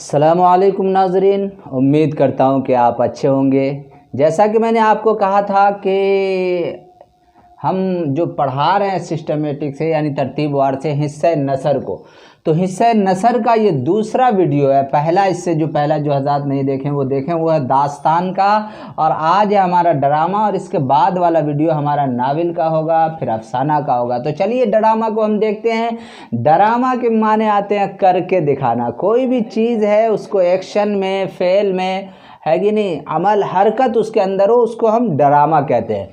अस्सलामुअलैकुम नाज़रीन, उम्मीद करता हूँ कि आप अच्छे होंगे। जैसा कि मैंने आपको कहा था कि हम जो पढ़ा रहे हैं सिस्टमेटिक से यानी तरतीबवार से हिस्सा नसर को, तो हिस्सा नसर का ये दूसरा वीडियो है। पहला जो हज़रात नहीं देखें वो है दास्तान का, और आज है हमारा ड्रामा, और इसके बाद वाला वीडियो हमारा नावल का होगा, फिर अफसाना का होगा। तो चलिए ड्रामा को हम देखते हैं। ड्रामा के माने आते हैं करके दिखाना। कोई भी चीज़ है उसको एक्शन में, फेल में, है कि नहीं, अमल हरकत उसके अंदर हो, उसको हम ड्रामा कहते हैं।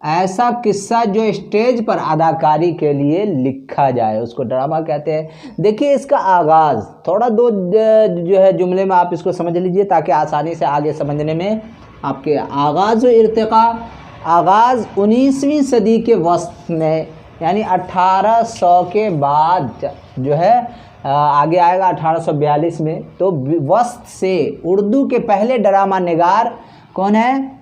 ऐसा किस्सा जो स्टेज पर अदाकारी के लिए लिखा जाए उसको ड्रामा कहते हैं। देखिए इसका आगाज़ थोड़ा दो जो है जुमले में आप इसको समझ लीजिए ताकि आसानी से आगे समझने में आपके आगाज़ व इर्तिक़ा। आगाज़ 19वीं सदी के वस्त में, यानी 1800 के बाद जो है आगे आएगा 1842 में। तो वस्त से उर्दू के पहले ड्रामा निगार कौन है?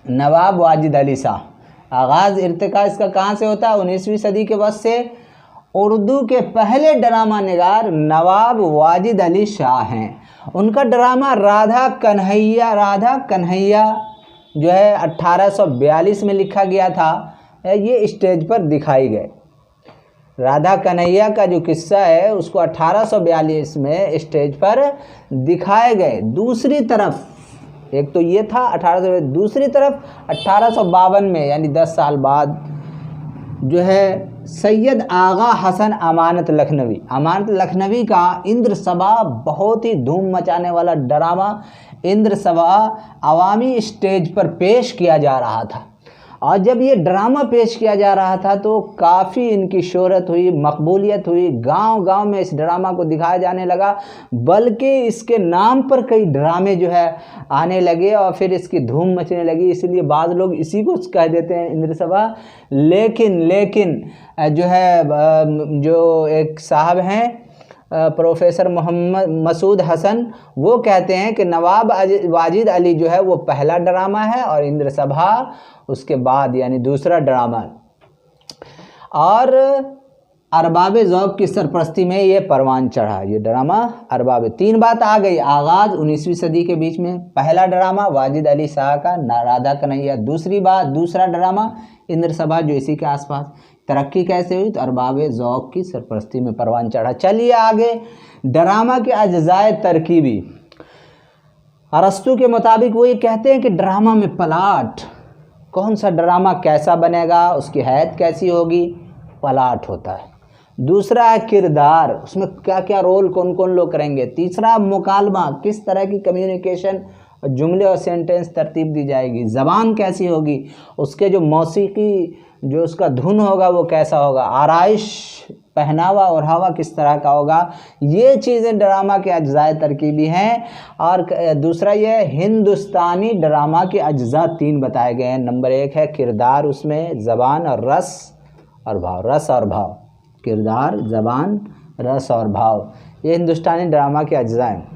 नवाब वाजिद अली शाह। आगाज़ इर्तिक़ा इसका कहाँ से होता है? 19वीं सदी के वक्त से। उर्दू के पहले ड्रामा निगार नवाब वाजिद अली शाह हैं। उनका ड्रामा राधा कन्हैया जो है 1842 में लिखा गया था। ये स्टेज पर दिखाई गए। राधा कन्हैया का जो किस्सा है उसको 1842 में स्टेज पर दिखाए गए। दूसरी तरफ एक तो ये था 1800, दूसरी तरफ 1852 में यानी 10 साल बाद जो है सैयद आगा हसन अमानत लखनवी का इंद्र सभा, बहुत ही धूम मचाने वाला ड्रामा इंद्र सभा अवामी स्टेज पर पेश किया जा रहा था। और जब ये ड्रामा पेश किया जा रहा था तो काफ़ी इनकी शोहरत हुई, मकबूलियत हुई। गांव-गांव में इस ड्रामा को दिखाया जाने लगा, बल्कि इसके नाम पर कई ड्रामे जो है आने लगे और फिर इसकी धूम मचने लगी। इसलिए बाज़ लोग इसी को कह देते हैं इंद्र सभा। लेकिन जो है जो एक साहब हैं प्रोफेसर मोहम्मद मसूद हसन, वो कहते हैं कि नवाब वाजिद अली जो है वो पहला ड्रामा है और इंद्र सभा उसके बाद यानी दूसरा ड्रामा। और अरबाब ज़ौक़ की सरपरस्ती में ये परवान चढ़ा, ये ड्रामा अरबाब। 3 बात आ गई। आगाज़ 19वीं सदी के बीच में, पहला ड्रामा वाजिद अली शाह का राधा कन्हैया। दूसरा ड्रामा इंद्र सभा जो इसी के आसपास। तरक्की कैसे हुई? तो अरबाब ज़ौक़ की सरपरस्ती में परवान चढ़ा। चलिए आगे। ड्रामा के अज्जाए तरकीबी। अरस्तू के मुताबिक वो ये कहते हैं कि ड्रामा में प्लाट, कौन सा ड्रामा कैसा बनेगा, उसकी हैत कैसी होगी, प्लाट होता है। दूसरा है किरदार, उसमें क्या क्या रोल कौन कौन लोग करेंगे। तीसरा मुकालमा, किस तरह की कम्युनिकेशन, जुमले और सेंटेंस तरतीब दी जाएगी। ज़बान कैसी होगी, उसके जो मौसीकी जो उसका धुन होगा वो कैसा होगा। आराइश, पहनावा और हवा किस तरह का होगा। ये चीज़ें ड्रामा के अज्जाए तरकीबी हैं। और दूसरा ये हिंदुस्तानी ड्रामा के अज्जा 3 बताए गए हैं। नंबर 1 है किरदार, उसमें ज़बान और रस और भाव। किरदार, ज़बान, रस और भाव, ये हिंदुस्तानी ड्रामा के अज्जा हैं।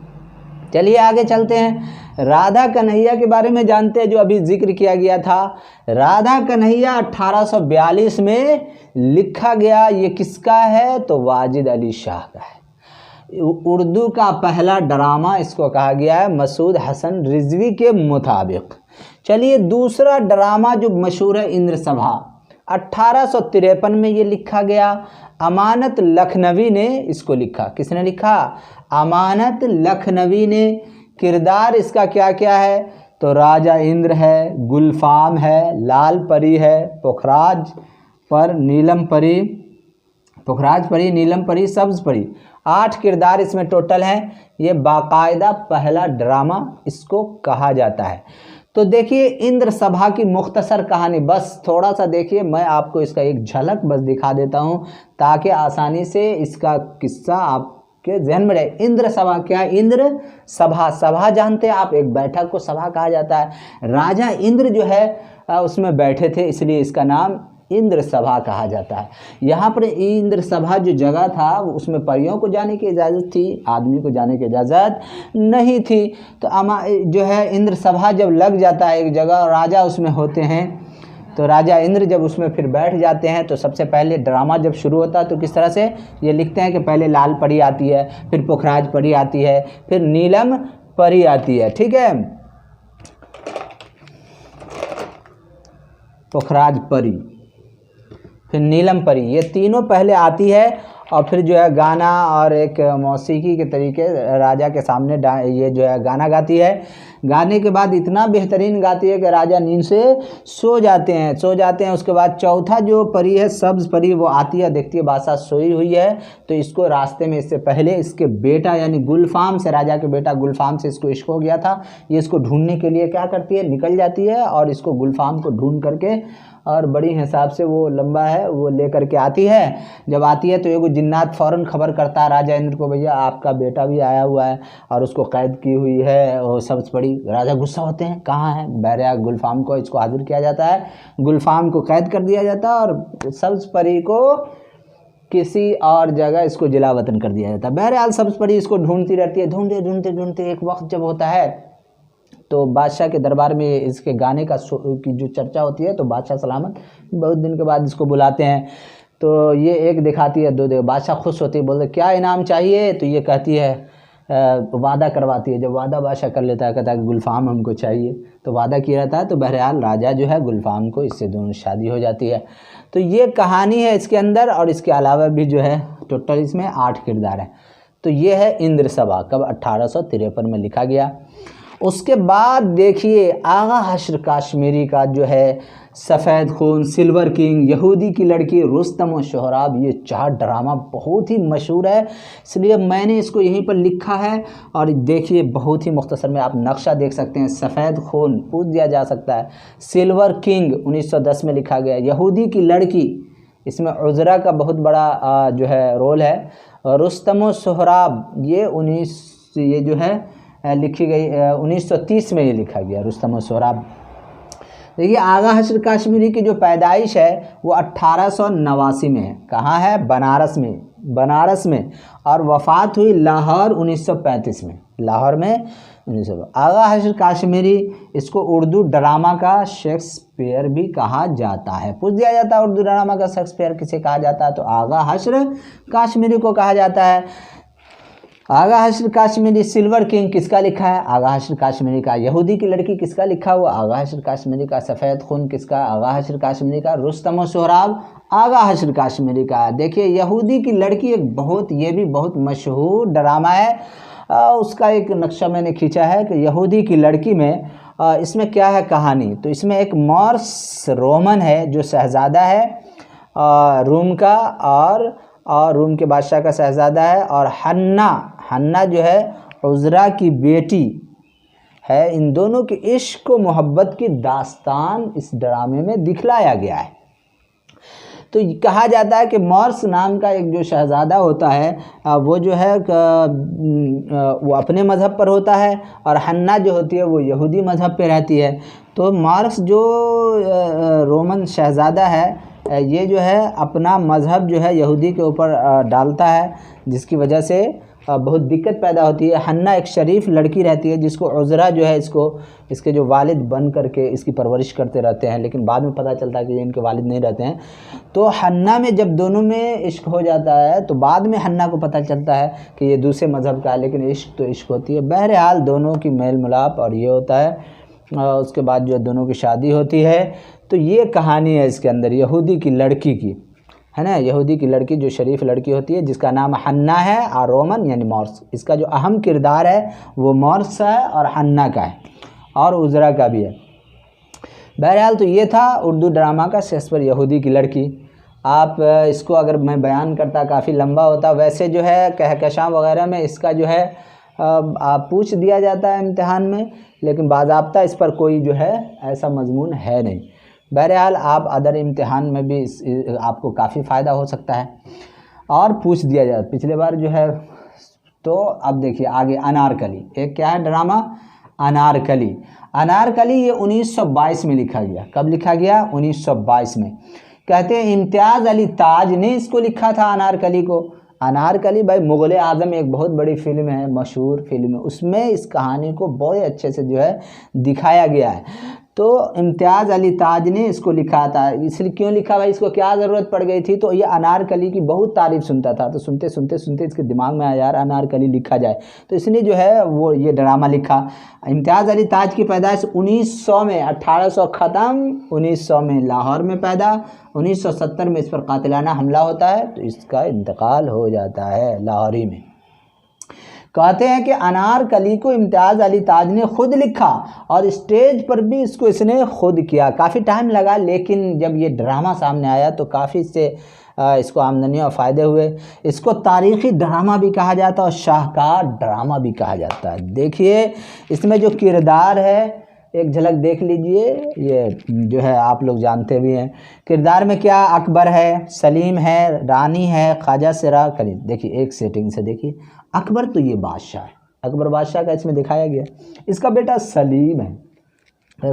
चलिए आगे चलते हैं। राधा कन्हैया के बारे में जानते हैं जो अभी जिक्र किया गया था। राधा कन्हैया 1842 में लिखा गया। ये किसका है? तो वाजिद अली शाह का है। उर्दू का पहला ड्रामा इसको कहा गया है मसूद हसन रिजवी के मुताबिक। चलिए दूसरा ड्रामा जो मशहूर है इंद्र सभा, 1853 में ये लिखा गया। अमानत लखनवी ने इसको लिखा। किसने लिखा? अमानत लखनवी ने। किरदार इसका क्या क्या है? तो राजा इंद्र है, गुलफाम है, लाल परी है, पुखराज परी, नीलम परी, सब्ज परी। 8 किरदार इसमें टोटल हैं। ये बाकायदा पहला ड्रामा इसको कहा जाता है। तो देखिए इंद्र सभा की मुख्तसर कहानी, बस थोड़ा सा देखिए, मैं आपको इसका एक झलक बस दिखा देता हूँ ताकि आसानी से इसका किस्सा आपके जहन में रहे। इंद्र सभा क्या? इंद्र सभा जानते हैं आप, एक बैठक को सभा कहा जाता है। राजा इंद्र जो है उसमें बैठे थे, इसलिए इसका नाम इंद्र सभा कहा जाता है। यहाँ पर इंद्र सभा जो जगह था उसमें परियों को जाने की इजाज़त थी, आदमी को जाने की इजाज़त नहीं थी। तो जो है इंद्र सभा जब लग जाता है एक जगह, राजा उसमें होते हैं, तो राजा इंद्र जब उसमें फिर बैठ जाते हैं तो सबसे पहले ड्रामा जब शुरू होता है तो किस तरह से ये लिखते हैं कि पहले लाल परी आती है, फिर पुखराज परी आती है, फिर नीलम परी आती है, ठीक है, पुखराज परी, फिर नीलम परी, ये तीनों पहले आती है और फिर जो है गाना और एक मौसीकी के तरीके राजा के सामने ये जो है गाना गाती है। गाने के बाद इतना बेहतरीन गाती है कि राजा नींद से सो जाते हैं। उसके बाद चौथा जो परी है सब्ज परी, वो आती है, देखती है बादशाह सोई हुई है, तो इसको रास्ते में इससे पहले इसके बेटा यानी गुलफाम से, राजा के बेटा गुलफाम से इसको इश्क हो गया था। ये इसको ढूंढने के लिए क्या करती है, निकल जाती है और इसको गुलफाम को ढूंढ करके और बड़ी हिसाब से वो लंबा है वो ले करके आती है। जब आती है तो एगो जिन्नात फ़ौरन खबर करता है राजा इंद्र को, भैया आपका बेटा भी आया हुआ है और उसको कैद की हुई है और सब्ज़ परी। राजा गुस्सा होते हैं, कहाँ है, बहरहाल गुलफाम को इसको हाजिर किया जाता है, गुलफाम को कैद कर दिया जाता है और सब्ज़ परी को किसी और जगह इसको जिला वतन कर दिया जाता है। बहरहाल सब्ज़ परी इसको ढूंढती रहती है, ढूंढते एक वक्त जब होता है तो बादशाह के दरबार में इसके गाने की जो चर्चा होती है, तो बादशाह सलामत बहुत दिन के बाद इसको बुलाते हैं। तो ये एक दिखाती है, दो बादशाह खुश होती है, बोलते क्या इनाम चाहिए, तो ये कहती है वादा करवाती है। जब वादा बादशाह कर लेता है, कहता है कि गुलफाम हमको चाहिए, तो वादा किया रहता है। तो बहरहाल राजा जो है गुलफाम को, इससे दोनों शादी हो जाती है। तो ये कहानी है इसके अंदर, और इसके अलावा भी जो है टोटल इसमें 8 किरदार हैं। तो ये है इंद्र सभा, कब 1853 में लिखा गया। उसके बाद देखिए आगा हश्र काश्मीरी का जो है सफ़ेद खून, सिल्वर किंग, यहूदी की लड़की, रुस्तम और सोहराब, ये 4 ड्रामा बहुत ही मशहूर है, इसलिए मैंने इसको यहीं पर लिखा है। और देखिए बहुत ही मुख्तसर में आप नक्शा देख सकते हैं। सफ़ेद खून पूछ दिया जा सकता है, सिल्वर किंग 1910 में लिखा गया, यहूदी की लड़की, इसमें उज़रा का बहुत बड़ा जो है रोल है, रुस्तम और सोहराब ये जो है लिखी गई 1930 में ये लिखा गया, रुस्तम और सोहराब। देखिए आगा हश्र काश्मीरी की जो पैदाइश है वो 1889 में है। कहाँ है, बनारस में, और वफ़ात हुई लाहौर 1935 में, लाहौर में 1900। आगा हश्र काश्मीरी, इसको उर्दू ड्रामा का शेक्सपियर भी कहा जाता है। पूछ दिया जाता है उर्दू ड्रामा का शेक्सपियर किसे कहा जाता है, तो आगा हश्र काश्मीरी को कहा जाता है। आगा हश्र काश्मीरी सिल्वर किंग किसका लिखा है, आगा हश्र काश्मीरी का। यहूदी की लड़की किसका लिखा हुआ, आगा हश्र काश्मीरी का। सफ़ेद खून किसका, आगा हश्र काश्मीरी का। रुस्तम और सोहराब आगा हश्र काश्मीरी का। देखिए यहूदी की लड़की एक बहुत, ये भी बहुत मशहूर ड्रामा है। उसका एक नक्शा मैंने खींचा है कि यहूदी की लड़की में इसमें क्या है कहानी। तो इसमें एक मॉर्स रोमन है जो शहज़ादा है रूम का, और रूम के बादशाह का शहज़ादा है, और हन्ना जो है उज़रा की बेटी है। इन दोनों के इश्क व मोहब्बत की दास्तान इस ड्रामे में दिखलाया गया है। तो कहा जाता है कि मॉर्स नाम का एक जो शहज़ादा होता है वो जो है वो अपने मज़हब पर होता है, और हन्ना जो होती है वो यहूदी मज़हब पे रहती है। तो मॉर्स जो रोमन शहज़ादा है ये जो है अपना मज़हब जो है यहूदी के ऊपर डालता है, जिसकी वजह से बहुत दिक्कत पैदा होती है। हन्ना एक शरीफ लड़की रहती है जिसको उज़रा जो है इसके जो वालिद बन करके इसकी परवरिश करते रहते हैं, लेकिन बाद में पता चलता है कि ये इनके वालिद नहीं रहते हैं। तो हन्ना में जब दोनों में इश्क हो जाता है तो बाद में हन्ना को पता चलता है कि ये दूसरे मज़हब का है, लेकिन इश्क तो इश्क होती है। बहरहाल दोनों की मेल मिलाप और ये होता है, उसके बाद जो दोनों की शादी होती है। तो ये कहानी है इसके अंदर यहूदी की लड़की की, है ना, यहूदी की लड़की जो शरीफ लड़की होती है जिसका नाम हन्ना है, और रोमन यानी मॉर्स। इसका जो अहम किरदार है वो मॉर्स है और हन्ना का है, और उज़रा का भी है। बहरहाल तो ये था उर्दू ड्रामा का शेक्सपियर यहूदी की लड़की। आप इसको अगर मैं बयान करता काफ़ी लंबा होता। वैसे जो है कहकशां वगैरह में इसका जो है आप पूछ दिया जाता है इम्तिहान में, लेकिन बाज़ाब्ता इस पर कोई जो है ऐसा मजमून है नहीं। बहरहाल आप अदर इम्तिहान में भी आपको काफ़ी फ़ायदा हो सकता है और पूछ दिया जाए पिछले बार जो है। तो अब देखिए आगे अनारकली, एक क्या है ड्रामा, अनारकली ये 1922 में लिखा गया। कब लिखा गया, 1922 में। कहते हैं इम्तियाज़ अली ताज ने इसको लिखा था अनारकली को। अनारकली भाई मुग़ल आज़म एक बहुत बड़ी फ़िल्म है, मशहूर फ़िल्म है, उसमें इस कहानी को बहुत अच्छे से जो है दिखाया गया है। तो इम्तियाज़ अली ताज ने इसको लिखा था। इसलिए क्यों लिखा भाई, इसको क्या ज़रूरत पड़ गई थी, तो ये अनारकली की बहुत तारीफ़ सुनता था, तो सुनते सुनते सुनते इसके दिमाग में आया यार अनारकली लिखा जाए, तो इसने जो है वो ये ड्रामा लिखा। इम्तियाज़ अली ताज की पैदाइश 1900 में, 1800 ख़त्म, 1900 में लाहौर में पैदा, 1970 में इस पर कातिलाना हमला होता है, तो इसका इंतकाल हो जाता है लाहौरी में। कहते हैं कि अनारकली को इम्तियाज़ अली ताज ने खुद लिखा और स्टेज पर भी इसको इसने खुद किया। काफ़ी टाइम लगा, लेकिन जब ये ड्रामा सामने आया तो काफ़ी इससे इसको आमदनी और फ़ायदे हुए। इसको तारीख़ी ड्रामा भी कहा जाता है और शाहकार ड्रामा भी कहा जाता है। देखिए इसमें जो किरदार है, एक झलक देख लीजिए, ये जो है आप लोग जानते भी हैं। किरदार में क्या, अकबर है, सलीम है, रानी है, ख्वाजा सिरा कली। देखिए एक सेटिंग से देखिए, अकबर तो ये बादशाह है, अकबर बादशाह का इसमें दिखाया गया। इसका बेटा सलीम है,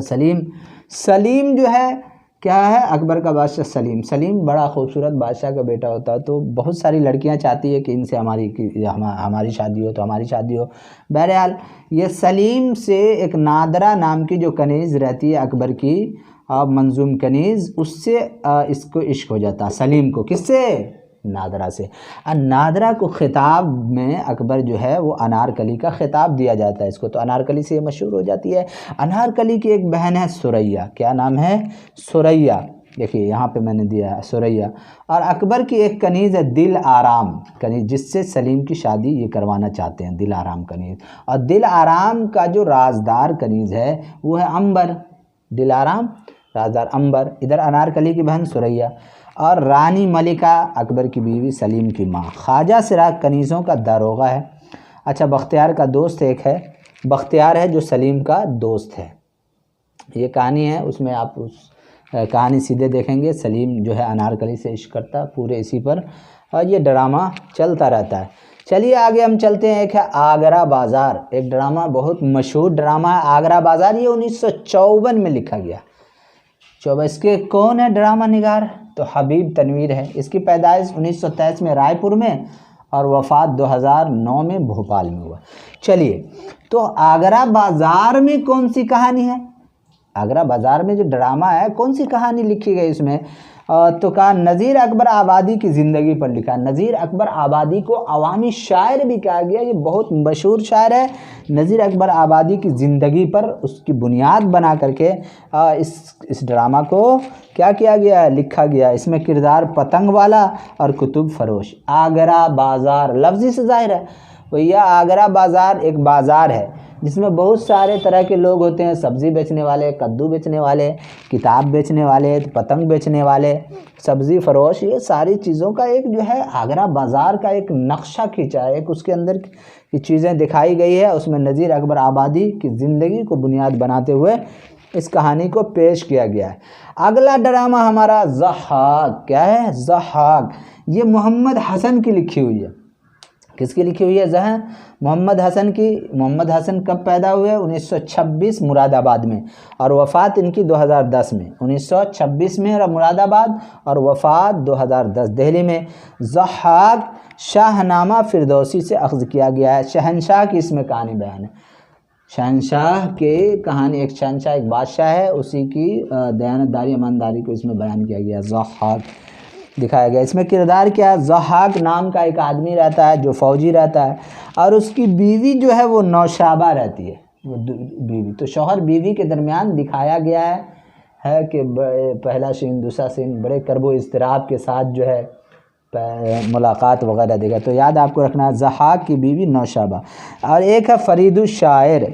सलीम जो है क्या है, अकबर का बादशाह सलीम बड़ा खूबसूरत बादशाह का बेटा होता है। तो बहुत सारी लड़कियां चाहती है कि इनसे हमारी शादी हो, तो हमारी शादी हो। बहरहाल ये सलीम से एक नादरा नाम की जो कनीज़ रहती है अकबर की, मंजूम कनीज़, उससे इसको इश्क हो जाता है सलीम को। किससे? नादरा से। नादरा को खिताब में अकबर जो है वो अनारकली का खिताब दिया जाता है इसको, तो अनारकली से मशहूर हो जाती है। अनारकली की एक बहन है सुरैया, क्या नाम है? सुरैया। देखिए यहाँ पे मैंने दिया है सुरैया। और अकबर की एक कनीज़ है दिल आराम कनीज़, जिससे सलीम की शादी ये करवाना चाहते हैं, दिल आराम कनीज़। और दिल आराम का जो राजदार कनीज़ है वो है अंबर, दिल आराम राजदार अंबर। इधर अनारकली की बहन सुरैया। और रानी मलिका अकबर की बीवी, सलीम की माँ। ख्वाजा सिराज कनीज़ों का दारोगा है। अच्छा, बख्तियार का दोस्त एक है, बख्तियार है जो सलीम का दोस्त है। ये कहानी है, उसमें आप उस कहानी सीधे देखेंगे। सलीम जो है अनारकली से इश्क करता, पूरे इसी पर और ये ड्रामा चलता रहता है। चलिए आगे हम चलते हैं। एक है आगरा बाज़ार, एक ड्रामा बहुत मशहूर ड्रामा है आगरा बाज़ार। ये 1954 में लिखा गया। 24 इसके कौन है ड्रामा निगार? तो हबीब तनवीर है। इसकी पैदाइश 1923 में रायपुर में और वफ़ात 2009 में भोपाल में हुआ। चलिए, तो आगरा बाज़ार में कौन सी कहानी है? आगरा बाज़ार में जो ड्रामा है, कौन सी कहानी लिखी गई इसमें? तो कहा नज़ीर अकबर आबादी की ज़िंदगी पर लिखा। नज़ीर अकबर आबादी को अवामी शायर भी कहा गया, ये बहुत मशहूर शायर है। नज़ीर अकबर आबादी की ज़िंदगी पर उसकी बुनियाद बना करके इस ड्रामा को क्या किया गया, लिखा गया। इसमें किरदार पतंग वाला और कुतुब फरोश। आगरा बाज़ार लफ्ज़ी से ज़ाहिर है भैया, आगरा बाज़ार एक बाज़ार है जिसमें बहुत सारे तरह के लोग होते हैं, सब्ज़ी बेचने वाले, कद्दू बेचने वाले, किताब बेचने वाले, पतंग बेचने वाले, सब्ज़ी फरोश, ये सारी चीज़ों का एक जो है आगरा बाज़ार का एक नक्शा खींचा है, एक उसके अंदर की चीज़ें दिखाई गई है। उसमें नज़ीर अकबर आबादी की ज़िंदगी को बुनियाद बनाते हुए इस कहानी को पेश किया गया है। अगला ड्रामा हमारा ज़हाक। क्या है? ज़हाक। ये मोहम्मद हसन की लिखी हुई है। किसकी लिखी हुई है? जहाँ मोहम्मद हसन की। मोहम्मद हसन कब पैदा हुए? 1926 मुरादाबाद में, और वफ़ात इनकी 2010 में। 1926 में मुरादाबाद और वफ़ात 2010 दिल्ली में। ज़हाक शाहनामा फिरदौसी से अख़ज़ किया गया है। शहनशाह की इसमें कहानी बयान है। शहनशाह के कहानी, एक शहनशाह एक बादशाह है, उसी की दयानतदारी ईमानदारी को इसमें बयान किया गया, ज़हाक दिखाया गया। इसमें किरदार क्या है? ज़हाक नाम का एक आदमी रहता है जो फ़ौजी रहता है, और उसकी बीवी जो है वो नौशाबा रहती है, वो बीवी। तो शौहर बीवी के दरमियान दिखाया गया है कि पहला सीन दूसरा सीन बड़े करबो इज़्तिराब के साथ जो है मुलाकात वगैरह देगा। तो याद आपको रखना है, ज़हाक की बीवी नौशाबा। और एक है फ़रीदुश शायर।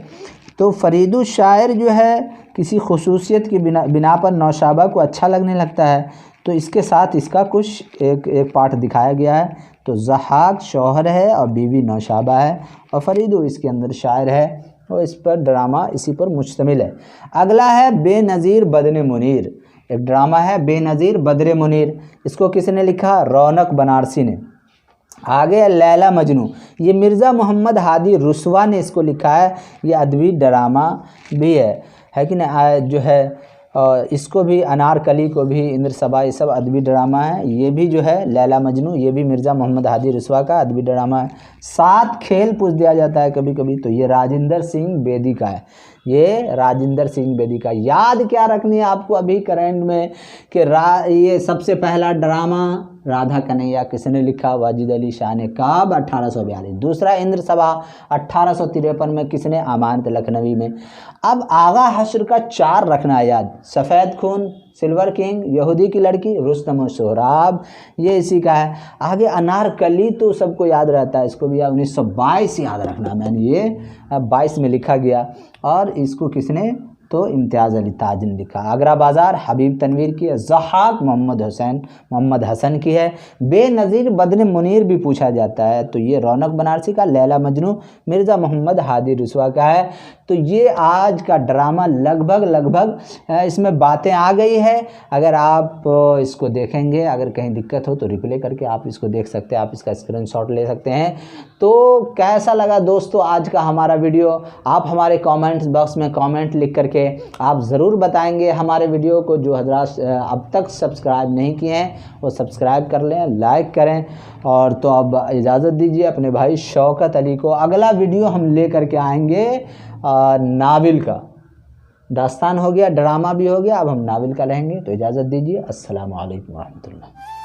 तो फ़रीदुश शायर जो है किसी खुसूसियत की बिना पर नौशाबा को अच्छा लगने लगता है, तो इसके साथ इसका कुछ एक पार्ट दिखाया गया है। तो ज़हाक शौहर है और बीवी नौशाबा है, और फ़रीदु इसके अंदर शायर है, और इस पर ड्रामा इसी पर मुश्तमिल है। अगला है बेनज़ीर बदन मुनीर। एक ड्रामा है बेनज़ीर बदर मुनीर। इसको किसने लिखा? रौनक बनारसी ने। आगे लैला मजनू, ये मिर्ज़ा मोहम्मद हादी रुसवा ने इसको लिखा है। ये अदबी ड्रामा भी है कि नहीं? जो है और इसको भी, अनारकली को भी, इंद्र सभा, ये सब अदबी ड्रामा है। ये भी जो है लैला मजनू, ये भी मिर्ज़ा मोहम्मद हादी रुस्वा का अदबी ड्रामा है। 7 खेल पूछ दिया जाता है कभी कभी, तो ये राजेंद्र सिंह बेदी का है, ये राजेंद्र सिंह बेदी का। याद क्या रखनी है आपको अभी करंट में कि ये सबसे पहला ड्रामा राधा कन्हैया किसने लिखा? वाजिद अली शाह ने। कब? 1842। दूसरा इंद्र सभा 1853 में किसने? अमानत लखनवी में। अब आगा हश्र का 4 रखना याद, सफ़ेद खून, सिल्वर किंग, यहूदी की लड़की, रुस्तम और सोहराब, ये इसी का है। आगे अनारकली तो सबको याद रहता है, इसको भी 1922 याद रखना मैंने, ये 22 में लिखा गया। और इसको किसने? तो इम्तियाज़ अली ताज ने लिखा। आगरा बाज़ार हबीब तनवीर की है। ज़हाक मोहम्मद हसन की है। बेनज़ीर बदन मुनीर भी पूछा जाता है, तो ये रौनक बनारसी का। लैला मजनू मिर्ज़ा मोहम्मद हादी रुस्वा का है। तो ये आज का ड्रामा लगभग इसमें बातें आ गई है। अगर आप इसको देखेंगे, अगर कहीं दिक्कत हो तो रिप्ले करके आप इसको देख सकते हैं, आप इसका स्क्रीनशॉट ले सकते हैं। तो कैसा लगा दोस्तों आज का हमारा वीडियो? आप हमारे कमेंट्स बॉक्स में कमेंट लिख करके आप ज़रूर बताएंगे हमारे वीडियो को। जो हजरात अब तक सब्सक्राइब नहीं किए हैं वो सब्सक्राइब कर लें, लाइक करें। और तो अब इजाज़त दीजिए अपने भाई शौकत अली को। अगला वीडियो हम ले करके आएंगे नाविल का। दास्तान हो गया, ड्रामा भी हो गया, अब हम नाविल का रहेंगे। तो इजाज़त दीजिए। अस्सलामु अलैकुम रहमतुल्लाह।